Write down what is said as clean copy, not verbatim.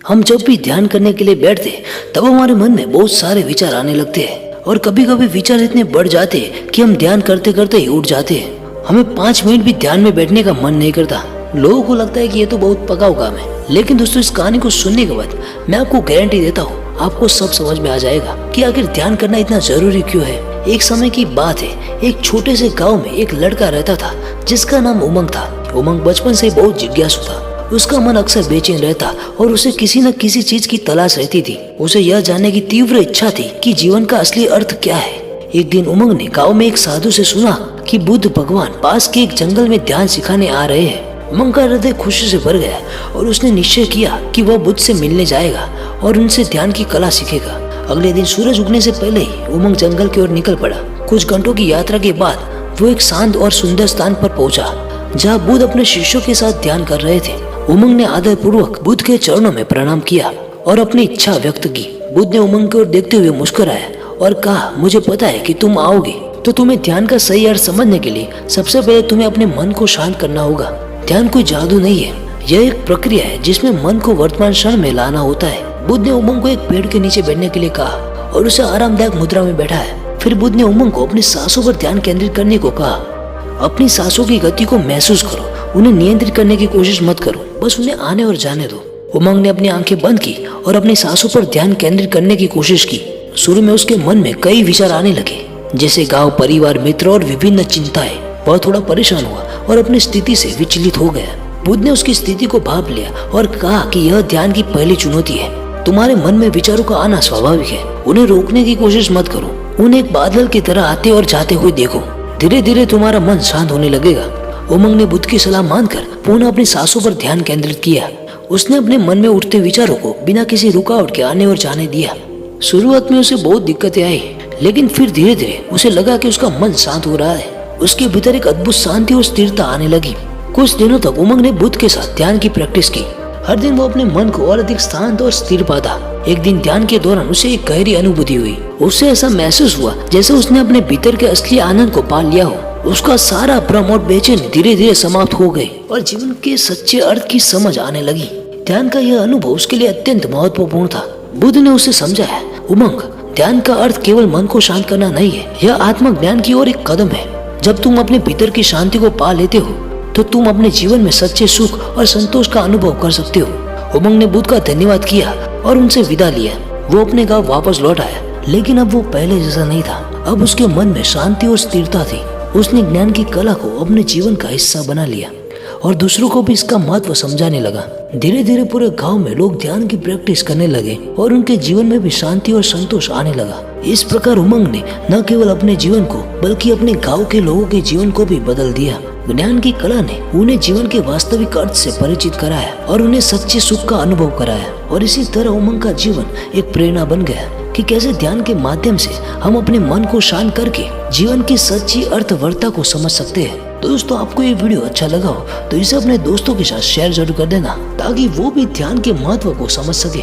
हम जब भी ध्यान करने के लिए बैठते तब हमारे मन में बहुत सारे विचार आने लगते हैं और कभी कभी विचार इतने बढ़ जाते हैं कि हम ध्यान करते करते ही उठ जाते हैं। हमें 5 मिनट भी ध्यान में बैठने का मन नहीं करता। लोगों को लगता है कि ये तो बहुत पकाऊ काम है, लेकिन दोस्तों इस कहानी को सुनने के बाद मैं आपको गारंटी देता हूँ आपको सब समझ में आ जाएगा कि आखिर ध्यान करना इतना जरूरी क्यों है। एक समय की बात है, एक छोटे से गाँव में एक लड़का रहता था जिसका नाम उमंग था। उमंग बचपन से बहुत जिज्ञासु था। उसका मन अक्सर बेचैन रहता और उसे किसी न किसी चीज की तलाश रहती थी। उसे यह जानने की तीव्र इच्छा थी कि जीवन का असली अर्थ क्या है। एक दिन उमंग ने गांव में एक साधु से सुना कि बुद्ध भगवान पास के एक जंगल में ध्यान सिखाने आ रहे हैं। उमंग का हृदय खुशी से भर गया और उसने निश्चय किया कि वह बुद्ध से मिलने जाएगा और उनसे ध्यान की कला सीखेगा। अगले दिन सूरज उगने से पहले ही उमंग जंगल की ओर निकल पड़ा। कुछ घंटों की यात्रा के बाद वो एक शांत और सुंदर स्थान पर पहुंचा जहाँ बुद्ध अपने शिष्यों के साथ ध्यान कर रहे थे। उमंग ने आदर पूर्वक बुद्ध के चरणों में प्रणाम किया और अपनी इच्छा व्यक्त की। बुद्ध ने उमंग की ओर देखते हुए मुस्कुराया और कहा, मुझे पता है कि तुम आओगे, तो तुम्हें ध्यान का सही अर्थ समझने के लिए सबसे पहले तुम्हें अपने मन को शांत करना होगा। ध्यान कोई जादू नहीं है, यह एक प्रक्रिया है जिसमें मन को वर्तमान क्षण में लाना होता है। बुद्ध ने उमंग को एक पेड़ के नीचे बैठने के लिए कहा और उसे आरामदायक मुद्रा में बैठाया। फिर बुद्ध ने उमंग को अपनी सांसों पर ध्यान केंद्रित करने को कहा। अपनी सांसों की गति को महसूस करो, उन्हें नियंत्रित करने की कोशिश मत करो, बस उन्हें आने और जाने दो। उमंग ने अपनी आंखें बंद की और अपनी सांसों पर ध्यान केंद्रित करने की कोशिश की। शुरू में उसके मन में कई विचार आने लगे, जैसे गांव, परिवार, मित्र और विभिन्न चिंताएं। वह थोड़ा परेशान हुआ और अपनी स्थिति से विचलित हो गया। बुद्ध ने उसकी स्थिति को भांप लिया और कहा कि यह ध्यान की पहली चुनौती है। तुम्हारे मन में विचारों का आना स्वाभाविक है, उन्हें रोकने की कोशिश मत करो। उन्हें एक बादल की तरह आते और जाते हुए देखो। धीरे धीरे तुम्हारा मन शांत होने लगेगा। उमंग ने बुद्ध की सलाह मानकर पुनः अपनी सांसों पर ध्यान केंद्रित किया। उसने अपने मन में उठते विचारों को बिना किसी रुकावट के आने और जाने दिया। शुरुआत में उसे बहुत दिक्कतें आई, लेकिन फिर धीरे धीरे उसे लगा कि उसका मन शांत हो रहा है। उसके भीतर एक अद्भुत शांति और स्थिरता आने लगी। कुछ दिनों तक उमंग ने बुद्ध के साथ ध्यान की प्रैक्टिस की। हर दिन वो अपने मन को और अधिक शांत और स्थिर पाता। एक दिन ध्यान के दौरान उसे एक गहरी अनुभूति हुई। उसे ऐसा महसूस हुआ जैसे उसने अपने भीतर के असली आनंद को पा लिया हो। उसका सारा भ्रम और बेचैनी धीरे धीरे समाप्त हो गए और जीवन के सच्चे अर्थ की समझ आने लगी। ध्यान का यह अनुभव उसके लिए अत्यंत महत्वपूर्ण था। बुद्ध ने उसे समझाया, उमंग, ध्यान का अर्थ केवल मन को शांत करना नहीं है, यह आत्म ज्ञान की ओर एक कदम है। जब तुम अपने भीतर की शांति को पा लेते हो तो तुम अपने जीवन में सच्चे सुख और संतोष का अनुभव कर सकते हो। उमंग ने बुद्ध का धन्यवाद किया और उनसे विदा लिया। वो अपने गांव वापस लौट आया, लेकिन अब वो पहले जैसा नहीं था। अब उसके मन में शांति और स्थिरता थी। उसने ज्ञान की कला को अपने जीवन का हिस्सा बना लिया और दूसरों को भी इसका महत्व समझाने लगा। धीरे धीरे पूरे गांव में लोग ध्यान की प्रैक्टिस करने लगे और उनके जीवन में भी शांति और संतोष आने लगा। इस प्रकार उमंग ने न केवल अपने जीवन को बल्कि अपने गांव के लोगों के जीवन को भी बदल दिया। ज्ञान की कला ने उन्हें जीवन के वास्तविक अर्थ से परिचित कराया और उन्हें सच्चे सुख का अनुभव कराया। और इसी तरह उमंग का जीवन एक प्रेरणा बन गया कि कैसे ध्यान के माध्यम से हम अपने मन को शांत करके जीवन की सच्ची अर्थवत्ता को समझ सकते हैं। तो दोस्तों, आपको ये वीडियो अच्छा लगा हो तो इसे अपने दोस्तों के साथ शेयर जरूर कर देना ताकि वो भी ध्यान के महत्व को समझ सके।